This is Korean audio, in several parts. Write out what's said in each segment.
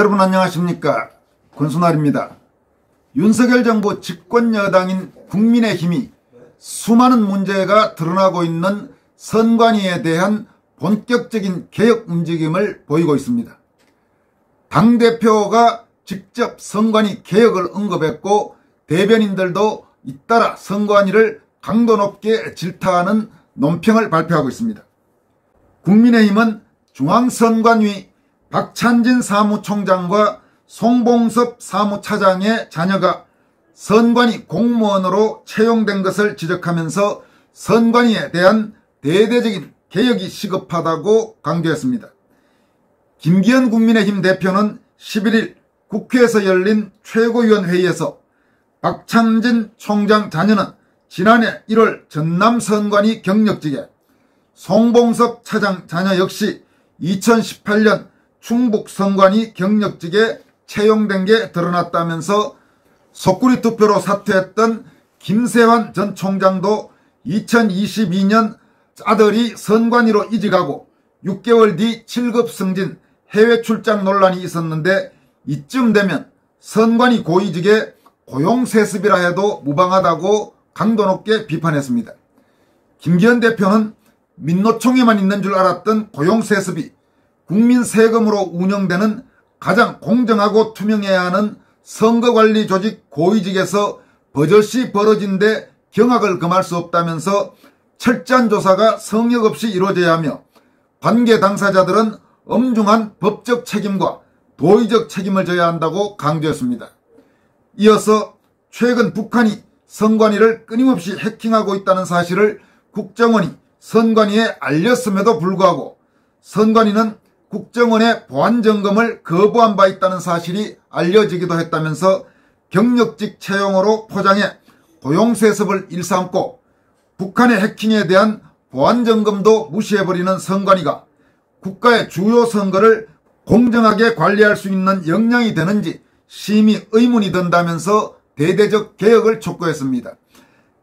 여러분 안녕하십니까? 권순환입니다. 윤석열 정부 집권 여당인 국민의힘이 수많은 문제가 드러나고 있는 선관위에 대한 본격적인 개혁 움직임을 보이고 있습니다. 당대표가 직접 선관위 개혁을 언급했고 대변인들도 잇따라 선관위를 강도 높게 질타하는 논평을 발표하고 있습니다. 국민의힘은 중앙선관위 박찬진 사무총장과 송봉섭 사무차장의 자녀가 선관위 공무원으로 채용된 것을 지적하면서 선관위에 대한 대대적인 개혁이 시급하다고 강조했습니다. 김기현 국민의힘 대표는 11일 국회에서 열린 최고위원회의에서 박찬진 총장 자녀는 지난해 1월 전남 선관위 경력직에, 송봉섭 차장 자녀 역시 2018년 충북 선관위 경력직에 채용된 게 드러났다면서 속구리 투표로 사퇴했던 김세환 전 총장도 2022년 아들이 선관위로 이직하고 6개월 뒤 7급 승진 해외 출장 논란이 있었는데 이쯤 되면 선관위 고위직의 고용세습이라 해도 무방하다고 강도 높게 비판했습니다. 김기현 대표는 민노총에만 있는 줄 알았던 고용세습이 국민 세금으로 운영되는 가장 공정하고 투명해야 하는 선거관리 조직 고위직에서 버젓이 벌어진 데 경악을 금할 수 없다면서 철저한 조사가 성역 없이 이루어져야 하며 관계 당사자들은 엄중한 법적 책임과 도의적 책임을 져야 한다고 강조했습니다. 이어서 최근 북한이 선관위를 끊임없이 해킹하고 있다는 사실을 국정원이 선관위에 알렸음에도 불구하고 선관위는 국정원의 보안점검을 거부한 바 있다는 사실이 알려지기도 했다면서 경력직 채용으로 포장해 고용세습을 일삼고 북한의 해킹에 대한 보안점검도 무시해버리는 선관위가 국가의 주요 선거를 공정하게 관리할 수 있는 역량이 되는지 심히 의문이 든다면서 대대적 개혁을 촉구했습니다.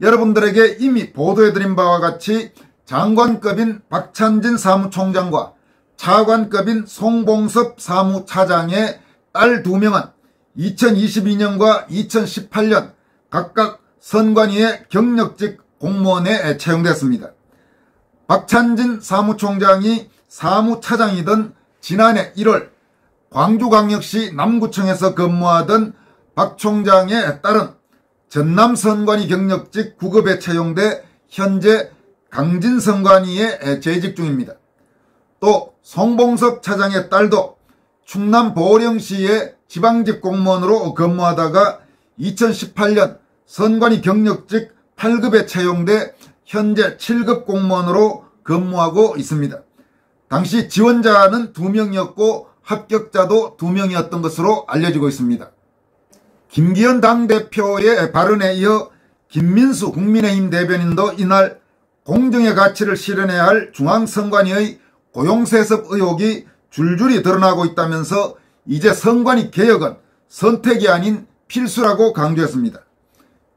여러분들에게 이미 보도해드린 바와 같이 장관급인 박찬진 사무총장과 차관급인 송봉섭 사무차장의 딸 2명은 2022년과 2018년 각각 선관위의 경력직 공무원에 채용됐습니다. 박찬진 사무총장이 사무차장이던 지난해 1월 광주광역시 남구청에서 근무하던 박 총장의 딸은 전남 선관위 경력직 9급에 채용돼 현재 강진선관위에 재직 중입니다. 또 송봉섭 차장의 딸도 충남 보령시의 지방직 공무원으로 근무하다가 2018년 선관위 경력직 8급에 채용돼 현재 7급 공무원으로 근무하고 있습니다. 당시 지원자는 2명이었고 합격자도 2명이었던 것으로 알려지고 있습니다. 김기현 당대표의 발언에 이어 김민수 국민의힘 대변인도 이날 공정의 가치를 실현해야 할 중앙선관위의 고용세습 의혹이 줄줄이 드러나고 있다면서 이제 선관위 개혁은 선택이 아닌 필수라고 강조했습니다.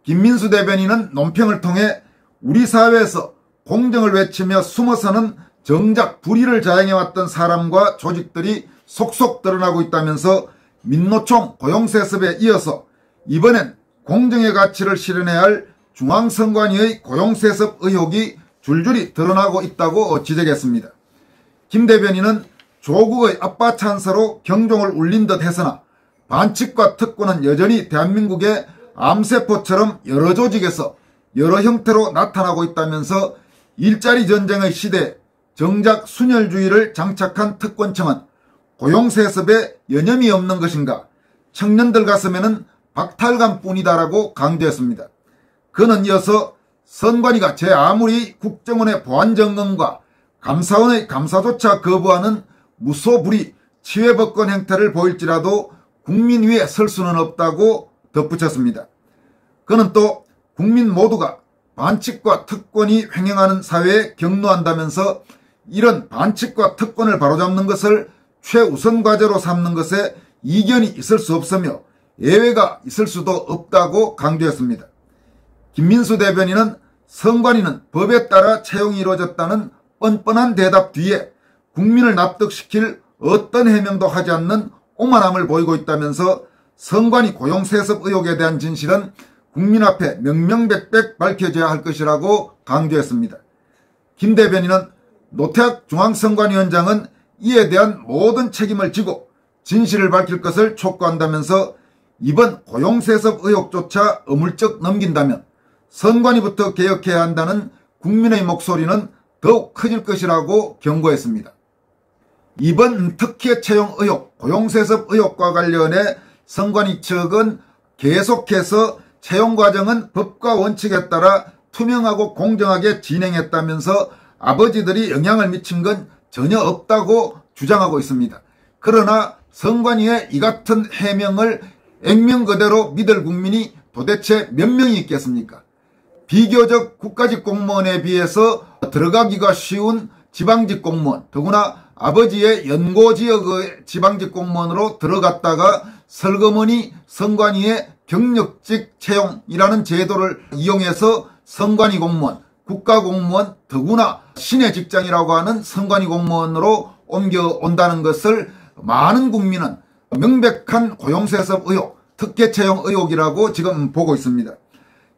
김민수 대변인은 논평을 통해 우리 사회에서 공정을 외치며 숨어서는 정작 불의를 자행해왔던 사람과 조직들이 속속 드러나고 있다면서 민노총 고용세습에 이어서 이번엔 공정의 가치를 실현해야 할 중앙선관위의 고용세습 의혹이 줄줄이 드러나고 있다고 지적했습니다. 김 대변인은 조국의 아빠 찬사로 경종을 울린 듯 했으나 반칙과 특권은 여전히 대한민국의 암세포처럼 여러 조직에서 여러 형태로 나타나고 있다면서 일자리 전쟁의 시대에 정작 순혈주의를 장착한 특권층은 고용세습에 여념이 없는 것인가, 청년들 가슴에는 박탈감뿐이다라고 강조했습니다. 그는 이어서 선관위가 제 아무리 국정원의 보안점검과 감사원의 감사조차 거부하는 무소불위 치외법권 행태를 보일지라도 국민 위에 설 수는 없다고 덧붙였습니다. 그는 또 국민 모두가 반칙과 특권이 횡행하는 사회에 격노한다면서 이런 반칙과 특권을 바로잡는 것을 최우선 과제로 삼는 것에 이견이 있을 수 없으며 예외가 있을 수도 없다고 강조했습니다. 김민수 대변인은 선관위는 법에 따라 채용이 이루어졌다는 뻔뻔한 대답 뒤에 국민을 납득시킬 어떤 해명도 하지 않는 오만함을 보이고 있다면서 선관위 고용세습 의혹에 대한 진실은 국민 앞에 명명백백 밝혀져야 할 것이라고 강조했습니다. 김 대변인은 노태학 중앙선관위원장은 이에 대한 모든 책임을 지고 진실을 밝힐 것을 촉구한다면서 이번 고용세습 의혹조차 어물쩍 넘긴다면 선관위부터 개혁해야 한다는 국민의 목소리는 더욱 커질 것이라고 경고했습니다. 이번 특혜 채용 의혹, 고용세습 의혹과 관련해 선관위 측은 계속해서 채용 과정은 법과 원칙에 따라 투명하고 공정하게 진행했다면서 아버지들이 영향을 미친 건 전혀 없다고 주장하고 있습니다. 그러나 선관위의 이 같은 해명을 액면 그대로 믿을 국민이 도대체 몇 명이 있겠습니까? 비교적 국가직 공무원에 비해서 들어가기가 쉬운 지방직 공무원, 더구나 아버지의 연고지역의 지방직 공무원으로 들어갔다가 설거머니 선관위의 경력직 채용이라는 제도를 이용해서 선관위 공무원, 국가공무원, 더구나 신의 직장이라고 하는 선관위 공무원으로 옮겨온다는 것을 많은 국민은 명백한 고용세습 의혹, 특혜 채용 의혹이라고 지금 보고 있습니다.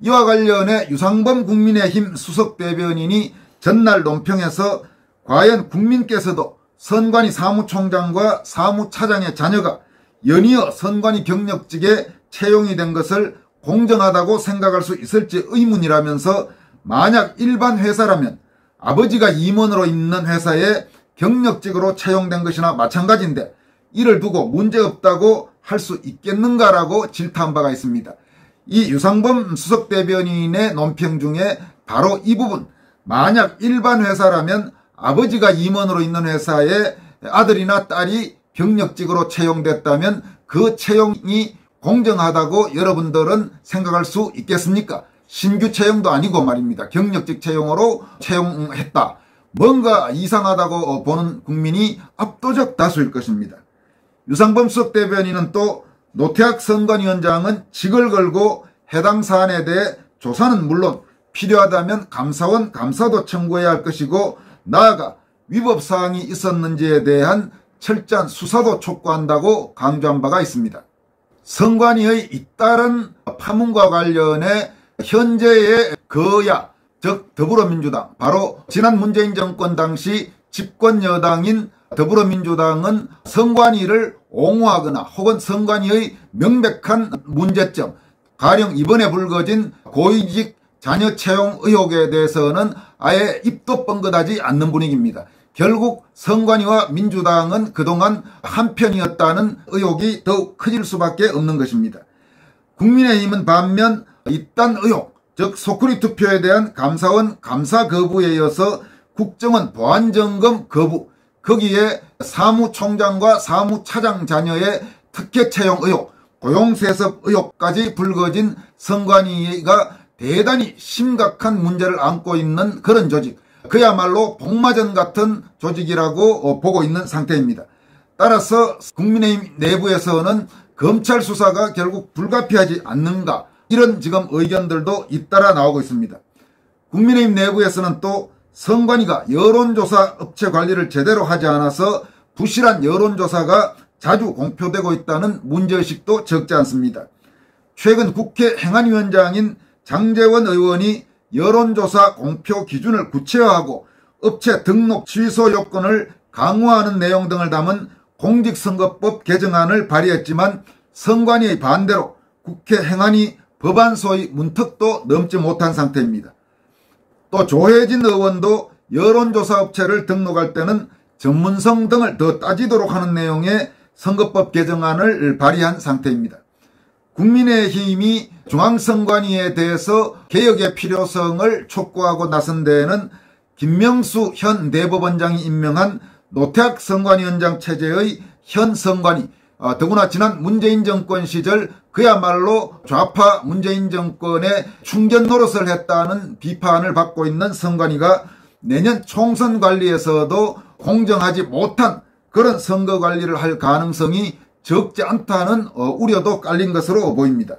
이와 관련해 유상범 국민의힘 수석대변인이 전날 논평에서 과연 국민께서도 선관위 사무총장과 사무차장의 자녀가 연이어 선관위 경력직에 채용이 된 것을 공정하다고 생각할 수 있을지 의문이라면서 만약 일반 회사라면 아버지가 임원으로 있는 회사에 경력직으로 채용된 것이나 마찬가지인데 이를 두고 문제없다고 할 수 있겠는가라고 질타한 바가 있습니다. 이 유상범 수석대변인의 논평 중에 바로 이 부분, 만약 일반 회사라면 아버지가 임원으로 있는 회사에 아들이나 딸이 경력직으로 채용됐다면 그 채용이 공정하다고 여러분들은 생각할 수 있겠습니까? 신규 채용도 아니고 말입니다. 경력직 채용으로 채용했다. 뭔가 이상하다고 보는 국민이 압도적 다수일 것입니다. 유상범 수석대변인은 또 노태학 선관위원장은 직을 걸고 해당 사안에 대해 조사는 물론 필요하다면 감사원 감사도 청구해야 할 것이고 나아가 위법사항이 있었는지에 대한 철저한 수사도 촉구한다고 강조한 바가 있습니다. 선관위의 잇따른 파문과 관련해 현재의 거야, 즉 더불어민주당, 바로 지난 문재인 정권 당시 집권여당인 더불어민주당은 선관위를 옹호하거나 혹은 선관위의 명백한 문제점, 가령 이번에 불거진 고위직 자녀 채용 의혹에 대해서는 아예 입도 뻥긋하지 않는 분위기입니다. 결국 선관위와 민주당은 그동안 한편이었다는 의혹이 더욱 커질 수밖에 없는 것입니다. 국민의힘은 반면 이딴 의혹, 즉 소쿠리 투표에 대한 감사원 감사 거부에 이어서 국정원 보안점검 거부, 거기에 사무총장과 사무차장 자녀의 특혜 채용 의혹, 고용세습 의혹까지 불거진 선관위가 대단히 심각한 문제를 안고 있는 그런 조직, 그야말로 복마전 같은 조직이라고 보고 있는 상태입니다. 따라서 국민의힘 내부에서는 검찰 수사가 결국 불가피하지 않는가, 이런 지금 의견들도 잇따라 나오고 있습니다. 국민의힘 내부에서는 또 선관위가 여론조사 업체 관리를 제대로 하지 않아서 부실한 여론조사가 자주 공표되고 있다는 문제의식도 적지 않습니다. 최근 국회 행안위원장인 장제원 의원이 여론조사 공표 기준을 구체화하고 업체 등록 취소 요건을 강화하는 내용 등을 담은 공직선거법 개정안을 발의했지만 선관위의 반대로 국회 행안위 법안소의 문턱도 넘지 못한 상태입니다. 또 조혜진 의원도 여론조사 업체를 등록할 때는 전문성 등을 더 따지도록 하는 내용의 선거법 개정안을 발의한 상태입니다. 국민의힘이 중앙선관위에 대해서 개혁의 필요성을 촉구하고 나선 데에는 김명수 현 대법원장이 임명한 노태학 선관위원장 체제의 현 선관위, 더구나 지난 문재인 정권 시절 그야말로 좌파 문재인 정권의 충견 노릇을 했다는 비판을 받고 있는 선관위가 내년 총선 관리에서도 공정하지 못한 그런 선거 관리를 할 가능성이 적지 않다는 우려도 깔린 것으로 보입니다.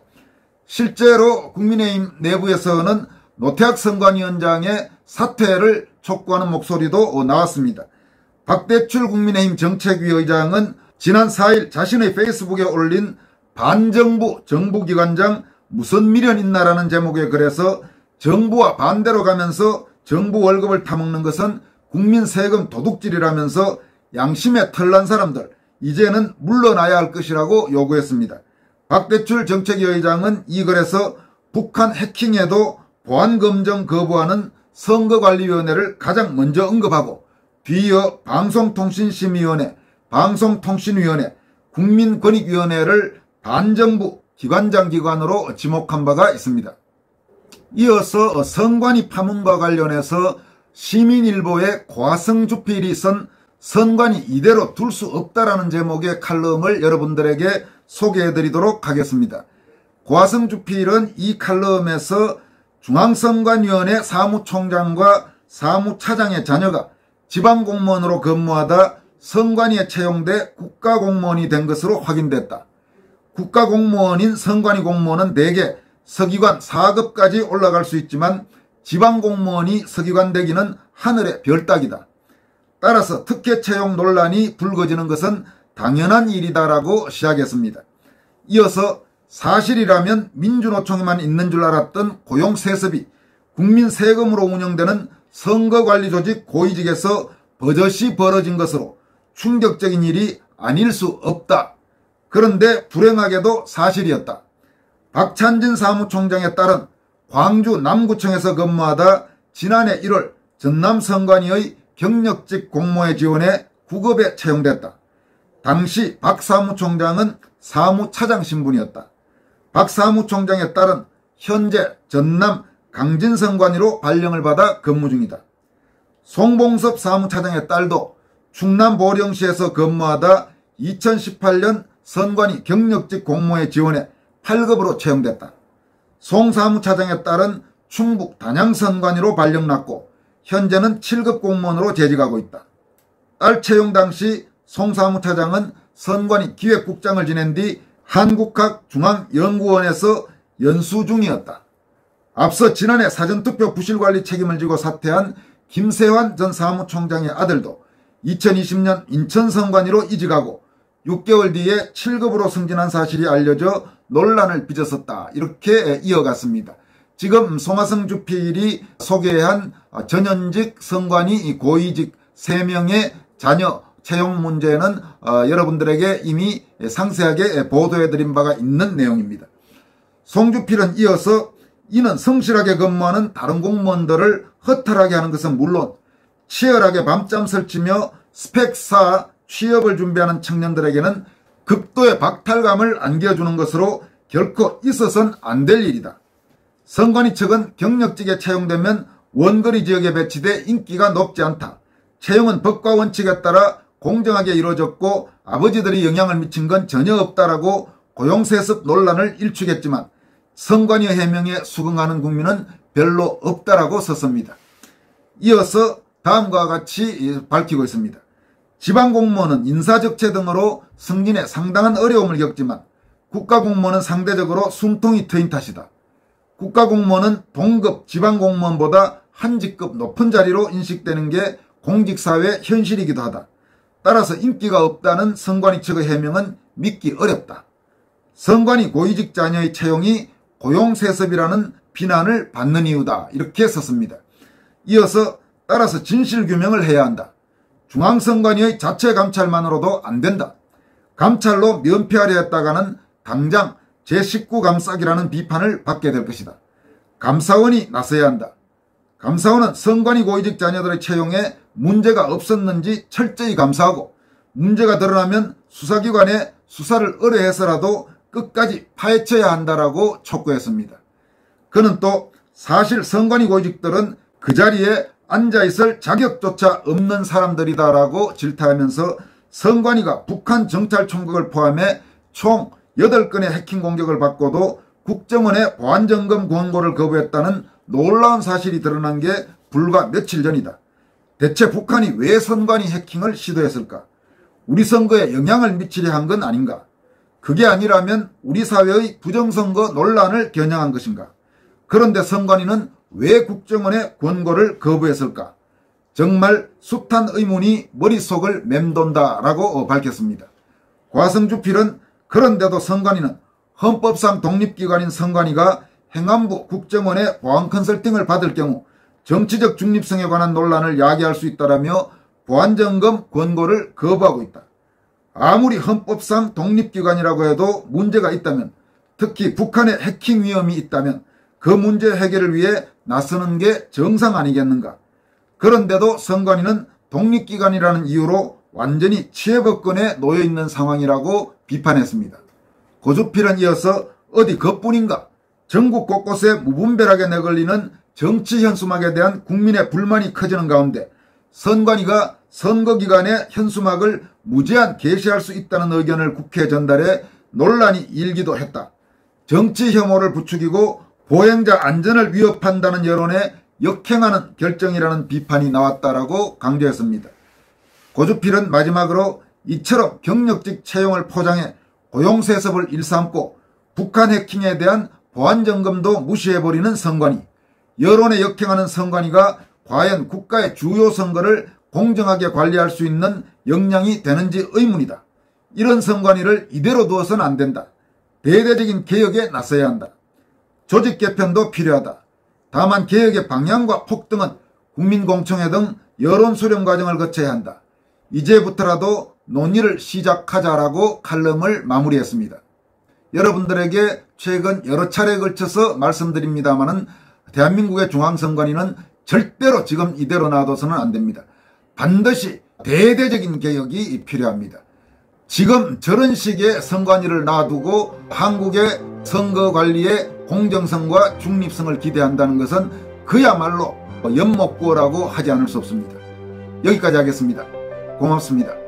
실제로 국민의힘 내부에서는 노태학 선관위원장의 사퇴를 촉구하는 목소리도 나왔습니다. 박대출 국민의힘 정책위 의장은 지난 4일 자신의 페이스북에 올린 반정부 정부기관장 무슨 미련 있나라는 제목의 글에서 정부와 반대로 가면서 정부 월급을 타먹는 것은 국민 세금 도둑질이라면서 양심에 털난 사람들 이제는 물러나야 할 것이라고 요구했습니다. 박대출 정책위 의장은 이 글에서 북한 해킹에도 보안검증 거부하는 선거관리위원회를 가장 먼저 언급하고 뒤이어 방송통신심의위원회, 방송통신위원회, 국민권익위원회를 반정부 기관장 기관으로 지목한 바가 있습니다. 이어서 선관위 파문과 관련해서 시민일보의 과성주필이 쓴 선관위 이대로 둘 수 없다라는 제목의 칼럼을 여러분들에게 소개해드리도록 하겠습니다. 과성주필은 이 칼럼에서 중앙선관위원회 사무총장과 사무차장의 자녀가 지방공무원으로 근무하다 선관위에 채용돼 국가공무원이 된 것으로 확인됐다. 국가공무원인 선관위 공무원은 대개 서기관 4급까지 올라갈 수 있지만 지방공무원이 서기관 되기는 하늘의 별 따기다. 따라서 특혜 채용 논란이 불거지는 것은 당연한 일이다라고 시작했습니다. 이어서 사실이라면 민주노총에만 있는 줄 알았던 고용세습이 국민 세금으로 운영되는 선거관리조직 고위직에서 버젓이 벌어진 것으로 충격적인 일이 아닐 수 없다. 그런데 불행하게도 사실이었다. 박찬진 사무총장에 따른 광주 남구청에서 근무하다 지난해 1월 전남선관위의 경력직 공모에 지원해 9급에 채용됐다. 당시 박 사무총장은 사무차장 신분이었다. 박 사무총장에 따른 현재 전남 강진선관위로 발령을 받아 근무 중이다. 송봉섭 사무차장의 딸도 충남 보령시에서 근무하다 2018년 선관위 경력직 공모에 지원해 8급으로 채용됐다. 송 사무차장의 딸은 충북 단양선관위로 발령났고 현재는 7급 공무원으로 재직하고 있다. 딸 채용 당시 송 사무차장은 선관위 기획국장을 지낸 뒤 한국학중앙연구원에서 연수 중이었다. 앞서 지난해 사전투표 부실관리 책임을 지고 사퇴한 김세환 전 사무총장의 아들도 2020년 인천선관위로 이직하고 6개월 뒤에 7급으로 승진한 사실이 알려져 논란을 빚었었다. 이렇게 이어갔습니다. 지금 송하성 주필이 소개한 전현직 선관위 고위직 3명의 자녀 채용 문제는 여러분들에게 이미 상세하게 보도해드린 바가 있는 내용입니다. 송주필은 이어서 이는 성실하게 근무하는 다른 공무원들을 허탈하게 하는 것은 물론 치열하게 밤잠 설치며 스펙 쌓아 취업을 준비하는 청년들에게는 극도의 박탈감을 안겨주는 것으로 결코 있어서는 안 될 일이다. 선관위 측은 경력직에 채용되면 원거리 지역에 배치돼 인기가 높지 않다. 채용은 법과 원칙에 따라 공정하게 이루어졌고 아버지들이 영향을 미친 건 전혀 없다라고 고용세습 논란을 일축했지만 선관위의 해명에 수긍하는 국민은 별로 없다라고 썼습니다. 이어서 다음과 같이 밝히고 있습니다. 지방공무원은 인사적체 등으로 승진에 상당한 어려움을 겪지만 국가공무원은 상대적으로 숨통이 트인 탓이다. 국가공무원은 동급 지방공무원보다 한 직급 높은 자리로 인식되는 게 공직사회의 현실이기도 하다. 따라서 인기가 없다는 선관위 측의 해명은 믿기 어렵다. 선관위 고위직 자녀의 채용이 고용세습이라는 비난을 받는 이유다. 이렇게 썼습니다. 이어서 따라서 진실규명을 해야 한다. 중앙선관위의 자체 감찰만으로도 안 된다. 감찰로 면피하려 했다가는 당장 제19 감싸기라는 비판을 받게 될 것이다. 감사원이 나서야 한다. 감사원은 선관위 고위직 자녀들의 채용에 문제가 없었는지 철저히 감사하고 문제가 드러나면 수사기관에 수사를 의뢰해서라도 끝까지 파헤쳐야 한다라고 촉구했습니다. 그는 또 사실 선관위 고위직들은 그 자리에 앉아있을 자격조차 없는 사람들이다라고 질타하면서 선관위가 북한 정찰총국을 포함해 총 8건의 해킹 공격을 받고도 국정원의 보안점검 권고를 거부했다는 놀라운 사실이 드러난 게 불과 며칠 전이다. 대체 북한이 왜 선관위 해킹을 시도했을까? 우리 선거에 영향을 미치려 한 건 아닌가? 그게 아니라면 우리 사회의 부정선거 논란을 겨냥한 것인가? 그런데 선관위는 왜 국정원의 권고를 거부했을까? 정말 숱한 의문이 머릿속을 맴돈다라고 밝혔습니다. 과성주필은 그런데도 선관위는 헌법상 독립기관인 선관위가 행안부 국정원의 보안 컨설팅을 받을 경우 정치적 중립성에 관한 논란을 야기할 수 있다라며 보안점검 권고를 거부하고 있다. 아무리 헌법상 독립기관이라고 해도 문제가 있다면, 특히 북한의 해킹 위험이 있다면 그 문제 해결을 위해 나서는 게 정상 아니겠는가. 그런데도 선관위는 독립기관이라는 이유로 완전히 치해법권에 놓여있는 상황이라고 비판했습니다. 고주필은 이어서 어디 그뿐인가, 전국 곳곳에 무분별하게 내걸리는 정치 현수막에 대한 국민의 불만이 커지는 가운데 선관위가 선거기간에 현수막을 무제한 게시할 수 있다는 의견을 국회에 전달해 논란이 일기도 했다. 정치 혐오를 부추기고 보행자 안전을 위협한다는 여론에 역행하는 결정이라는 비판이 나왔다라고 강조했습니다. 고주필은 마지막으로 이처럼 경력직 채용을 포장해 고용세습을 일삼고 북한 해킹에 대한 보안점검도 무시해버리는 선관위, 여론에 역행하는 선관위가 과연 국가의 주요 선거를 공정하게 관리할 수 있는 역량이 되는지 의문이다. 이런 선관위를 이대로 두어서는 안 된다. 대대적인 개혁에 나서야 한다. 조직 개편도 필요하다. 다만 개혁의 방향과 폭등은 국민공청회 등 여론 수렴 과정을 거쳐야 한다. 이제부터라도 논의를 시작하자라고 칼럼을 마무리했습니다. 여러분들에게 최근 여러 차례에 걸쳐서 말씀드립니다마는 대한민국의 중앙선관위는 절대로 지금 이대로 놔둬서는 안 됩니다. 반드시 대대적인 개혁이 필요합니다. 지금 저런 식의 선관위를 놔두고 한국의 선거관리의 공정성과 중립성을 기대한다는 것은 그야말로 연목구어라고 하지 않을 수 없습니다. 여기까지 하겠습니다. 고맙습니다.